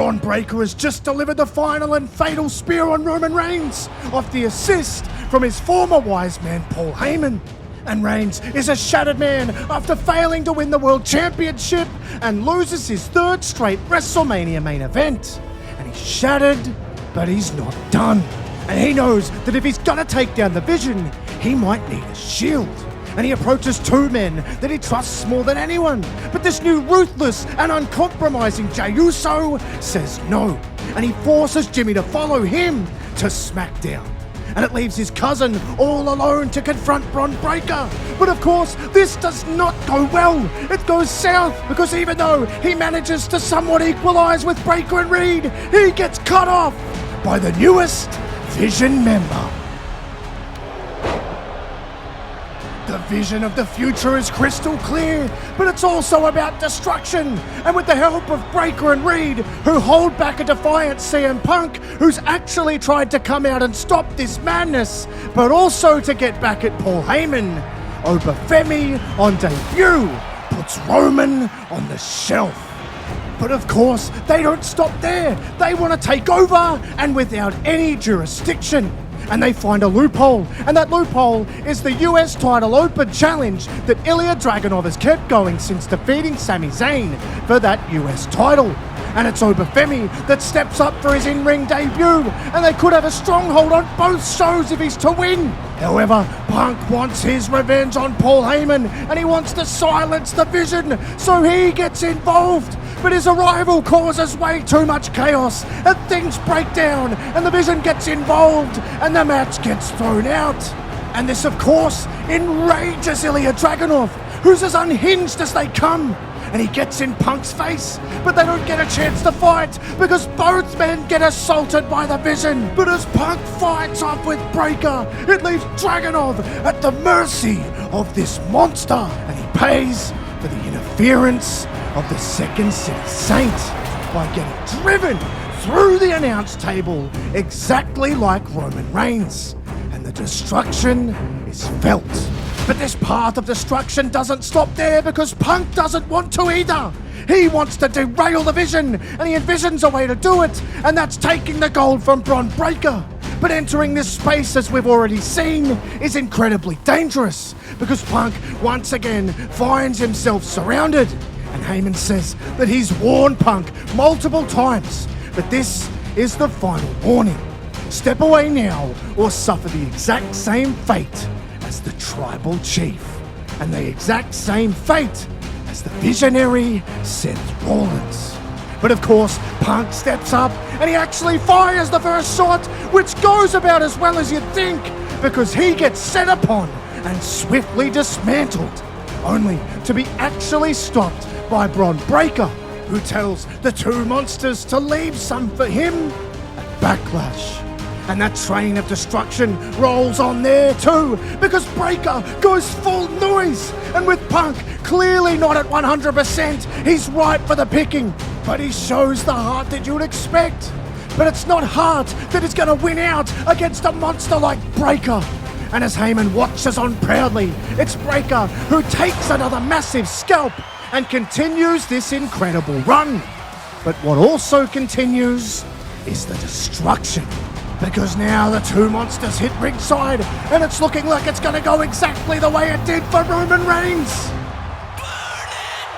Bron Breaker has just delivered the final and fatal spear on Roman Reigns off the assist from his former wise man Paul Heyman. And Reigns is a shattered man after failing to win the World Championship and loses his third straight WrestleMania main event. And he's shattered, but he's not done. And he knows that if he's gonna take down the Vision, he might need a shield. And he approaches two men that he trusts more than anyone. But this new ruthless and uncompromising Jey Uso says no. And he forces Jimmy to follow him to SmackDown. And it leaves his cousin all alone to confront Bron Breaker. But of course, this does not go well. It goes south because even though he manages to somewhat equalize with Breaker and Reed, he gets cut off by the newest Vision member. The vision of the future is crystal clear, but it's also about destruction. And with the help of Breaker and Reed, who hold back a defiant CM Punk, who's actually tried to come out and stop this madness, but also to get back at Paul Heyman, Obafemi on debut puts Roman on the shelf. But of course, they don't stop there. They want to take over, and without any jurisdiction. And they find a loophole, and that loophole is the US title open challenge that Ilya Dragunov has kept going since defeating Sami Zayn for that US title. And it's Obafemi that steps up for his in-ring debut, and they could have a stronghold on both shows if he's to win. However, Punk wants his revenge on Paul Heyman, and he wants to silence the Vision, so he gets involved. But his arrival causes way too much chaos, and things break down, and the Vision gets involved, and the match gets thrown out. And this, of course, enrages Ilya Dragunov, who's as unhinged as they come. And he gets in Punk's face, but they don't get a chance to fight because both men get assaulted by the Vision. But as Punk fights off with Breaker, it leaves Dragunov at the mercy of this monster, and he pays for the interference of the Second City Saint by getting driven through the announce table exactly like Roman Reigns. And the destruction is felt. But this path of destruction doesn't stop there because Punk doesn't want to either. He wants to derail the Vision, and he envisions a way to do it, and that's taking the gold from Bron Breaker. But entering this space, as we've already seen, is incredibly dangerous because Punk once again finds himself surrounded. And Heyman says that he's warned Punk multiple times, but this is the final warning. Step away now or suffer the exact same fate as the tribal chief, and the exact same fate as the visionary Seth Rollins. But of course, Punk steps up and he actually fires the first shot, which goes about as well as you'd think, because he gets set upon and swiftly dismantled, only to be actually stopped by Bron Breaker, who tells the two monsters to leave some for him at Backlash. And that train of destruction rolls on there too, because Breaker goes full noise, and with Punk clearly not at 100%, he's ripe for the picking, but he shows the heart that you'd expect. But it's not heart that is going to win out against a monster like Breaker. And as Heyman watches on proudly, it's Breaker who takes another massive scalp and continues this incredible run. But what also continues is the destruction. Because now the two monsters hit ringside, and it's looking like it's going to go exactly the way it did for Roman Reigns. Burn it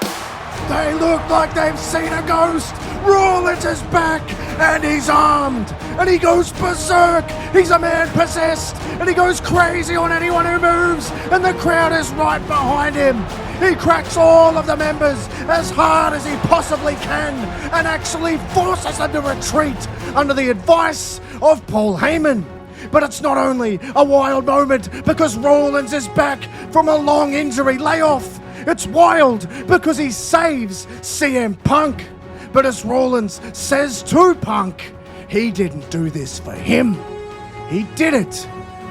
down! They look like they've seen a ghost. Rollins is back, and he's armed, and he goes berserk. He's a man possessed, and he goes crazy on anyone who moves, and the crowd is right behind him. He cracks all of the members as hard as he possibly can and actually forces them to retreat under the advice of Paul Heyman. But it's not only a wild moment because Rollins is back from a long injury layoff. It's wild because he saves CM Punk. But as Rollins says to Punk, he didn't do this for him. He did it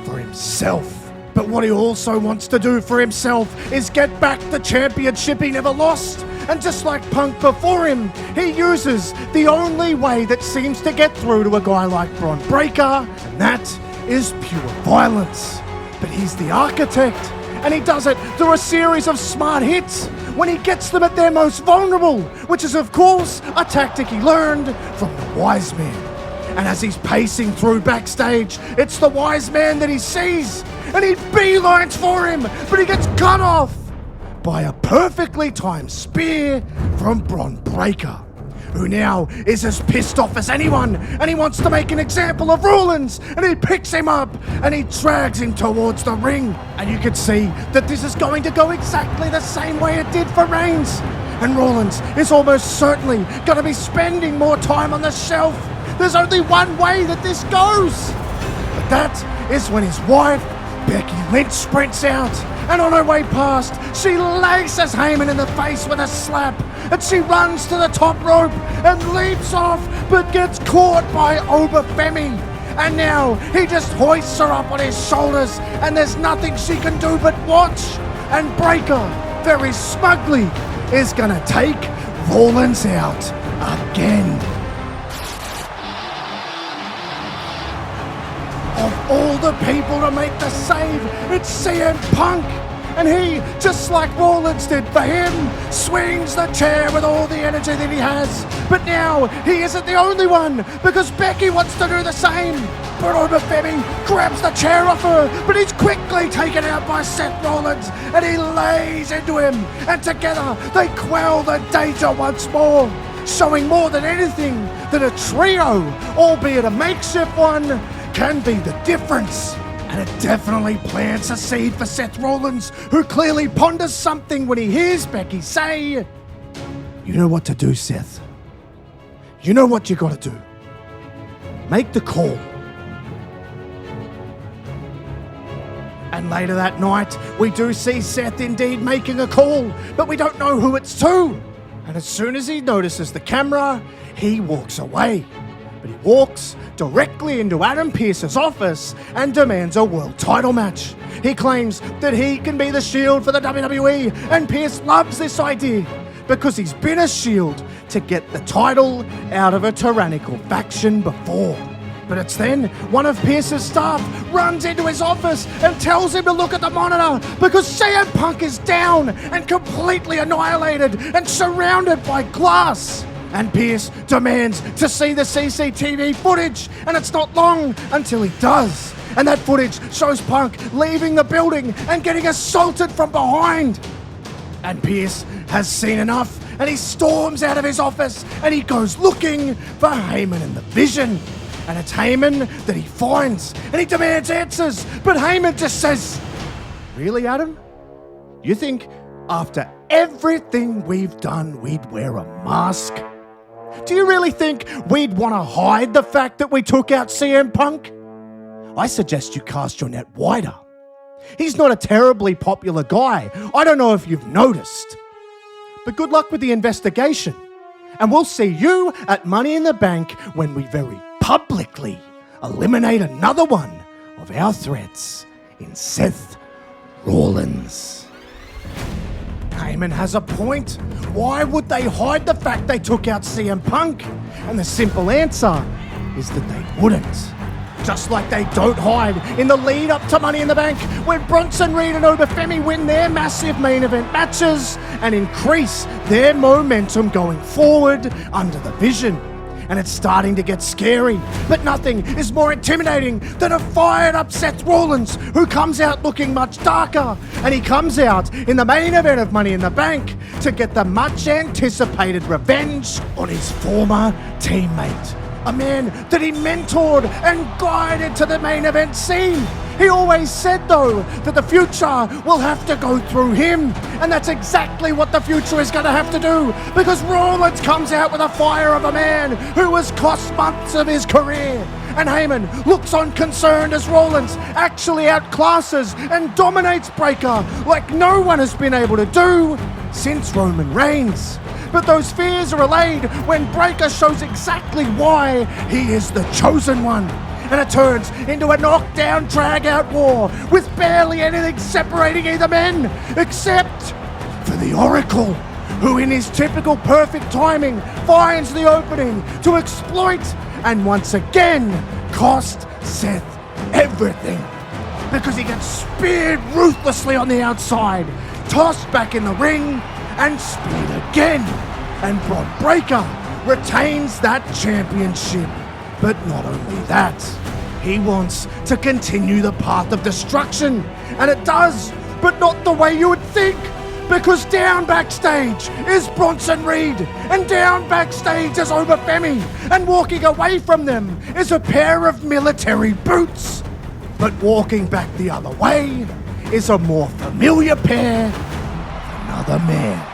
for himself. But what he also wants to do for himself is get back the championship he never lost. And just like Punk before him, he uses the only way that seems to get through to a guy like Bron Breaker, and that is pure violence. But he's the architect, and he does it through a series of smart hits, when he gets them at their most vulnerable, which is of course a tactic he learned from the Wise Man. And as he's pacing through backstage, it's the Wise Man that he sees, and he beelines for him, but he gets cut off by a perfectly timed spear from Bron Breaker, who now is as pissed off as anyone, and he wants to make an example of Rollins, and he picks him up and he drags him towards the ring. And you can see that this is going to go exactly the same way it did for Reigns. And Rollins is almost certainly going to be spending more time on the shelf. There's only one way that this goes. But that is when his wife, Becky Lynch, sprints out, and on her way past, she laces Heyman in the face with a slap, and she runs to the top rope and leaps off, but gets caught by Obafemi. And now he just hoists her up on his shoulders, and there's nothing she can do but watch. And Breaker, very smugly, is gonna take Rollins out again. Of all the people to make the save, it's CM Punk. And he, just like Rollins did for him, swings the chair with all the energy that he has. But now, he isn't the only one, because Becky wants to do the same. But Obafemi grabs the chair off her, but he's quickly taken out by Seth Rollins, and he lays into him. And together, they quell the danger once more, showing more than anything that a trio, albeit a makeshift one, can be the difference. And it definitely plants a seed for Seth Rollins, who clearly ponders something when he hears Becky say, "You know what to do, Seth. You know what you gotta do. Make the call." And later that night, we do see Seth indeed making a call, but we don't know who it's to. And as soon as he notices the camera, he walks away. But he walks directly into Adam Pearce's office and demands a world title match. He claims that he can be the Shield for the WWE, and Pearce loves this idea because he's been a Shield to get the title out of a tyrannical faction before. But it's then one of Pearce's staff runs into his office and tells him to look at the monitor because CM Punk is down and completely annihilated and surrounded by glass. And Pearce demands to see the CCTV footage, and it's not long until he does. And that footage shows Punk leaving the building and getting assaulted from behind. And Pearce has seen enough, and he storms out of his office, and he goes looking for Heyman in the vision. And it's Heyman that he finds, and he demands answers, but Heyman just says, "Really, Adam? You think after everything we've done, we'd wear a mask? Do you really think we'd want to hide the fact that we took out CM Punk? I suggest you cast your net wider. He's not a terribly popular guy. I don't know if you've noticed. But good luck with the investigation. And we'll see you at Money in the Bank when we very publicly eliminate another one of our threats in Seth Rollins." Heyman has a point. Why would they hide the fact they took out CM Punk? And the simple answer is that they wouldn't. Just like they don't hide in the lead up to Money in the Bank when Bronson Reed and Obafemi win their massive main event matches and increase their momentum going forward under the vision. And it's starting to get scary, but nothing is more intimidating than a fired up Seth Rollins, who comes out looking much darker, and he comes out in the main event of Money in the Bank to get the much anticipated revenge on his former teammate, a man that he mentored and guided to the main event scene. He always said, though, that the future will have to go through him. And that's exactly what the future is going to have to do, because Rollins comes out with a fire of a man who was cost months of his career. And Heyman looks on concerned as Rollins actually outclasses and dominates Breaker like no one has been able to do since Roman Reigns. But those fears are allayed when Breaker shows exactly why he is the chosen one. And it turns into a knockdown, drag-out war with barely anything separating either men, except for the Oracle, who in his typical perfect timing finds the opening to exploit and once again cost Seth everything. Because he gets speared ruthlessly on the outside, tossed back in the ring, and speed again. And Bron Breaker retains that championship. But not only that, he wants to continue the path of destruction. And it does, but not the way you would think. Because down backstage is Bronson Reed, and down backstage is Obafemi, and walking away from them is a pair of military boots. But walking back the other way is a more familiar pair of another man.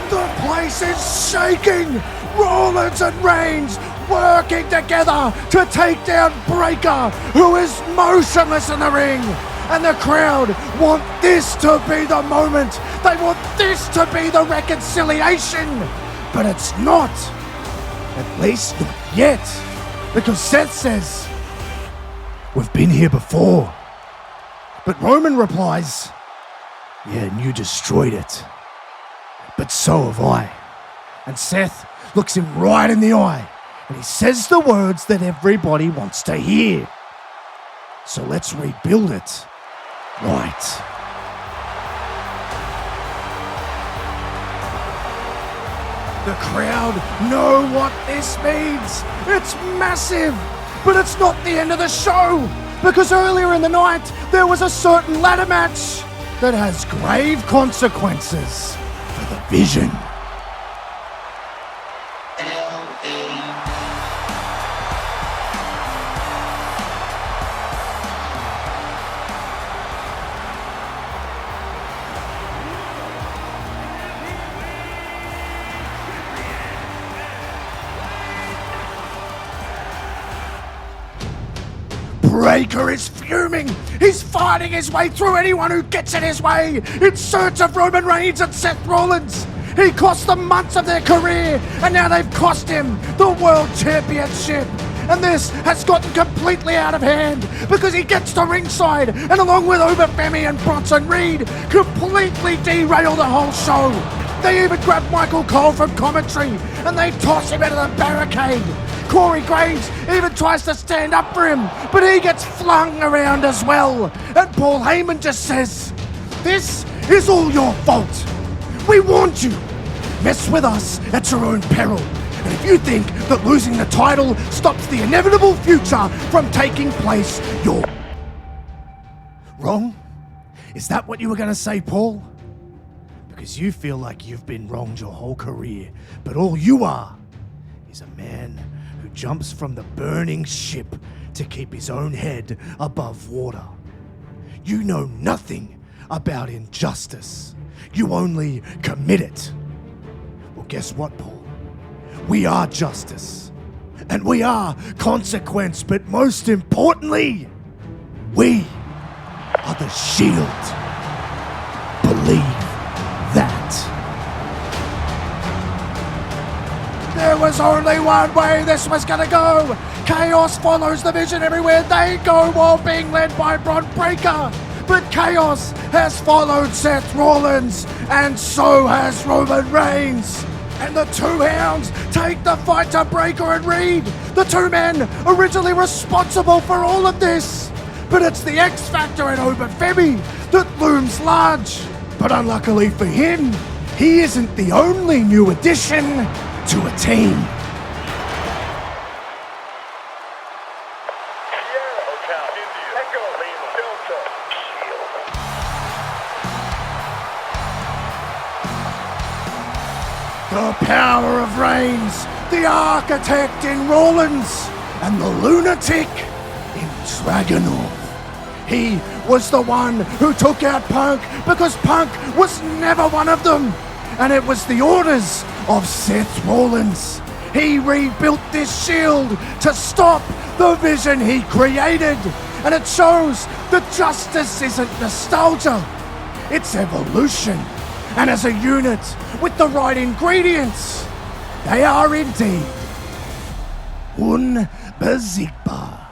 The place is shaking! Rollins and Reigns working together to take down Breaker, who is motionless in the ring. And the crowd want this to be the moment. They want this to be the reconciliation. But it's not. At least not yet. Because Seth says, "We've been here before." But Roman replies, "Yeah, and you destroyed it. But so have I." And Seth looks him right in the eye, and he says the words that everybody wants to hear. So let's rebuild it right. The crowd know what this means. It's massive, but it's not the end of the show, because earlier in the night there was a certain ladder match that has grave consequences for the Vision. Breaker is fuming. He's fighting his way through anyone who gets in his way in search of Roman Reigns and Seth Rollins. He cost them months of their career, and now they've cost him the World Championship. And this has gotten completely out of hand because he gets to ringside and, along with Obafemi and Bronson Reed, completely derail the whole show. They even grab Michael Cole from commentary and they toss him into the barricade. Corey Graves even tries to stand up for him, but he gets flung around as well. And Paul Heyman just says, "This is all your fault. We warned you. Mess with us at your own peril. And if you think that losing the title stops the inevitable future from taking place, you're wrong." Is that what you were going to say, Paul? Because you feel like you've been wronged your whole career, but all you are is a man who jumps from the burning ship to keep his own head above water. You know nothing about injustice. You only commit it. Well, guess what, Paul? We are justice. And we are consequence, but most importantly, we are the Shield. Believe that. There was only one way this was gonna go. Chaos follows the Vision everywhere they go while being led by Bron Breaker. But chaos has followed Seth Rollins, and so has Roman Reigns. And the two hounds take the fight to Breaker and Reed, the two men originally responsible for all of this. But it's the X Factor in Obafemi that looms large. But unluckily for him, he isn't the only new addition to a team. The power of Reigns, the architect in Rollins, and the lunatic in Dragunov. He was the one who took out Punk because Punk was never one of them. And it was the orders of Seth Rollins. He rebuilt this Shield to stop the Vision he created. And it shows that justice isn't nostalgia, it's evolution. And as a unit, with the right ingredients, they are indeed unbesiegbar.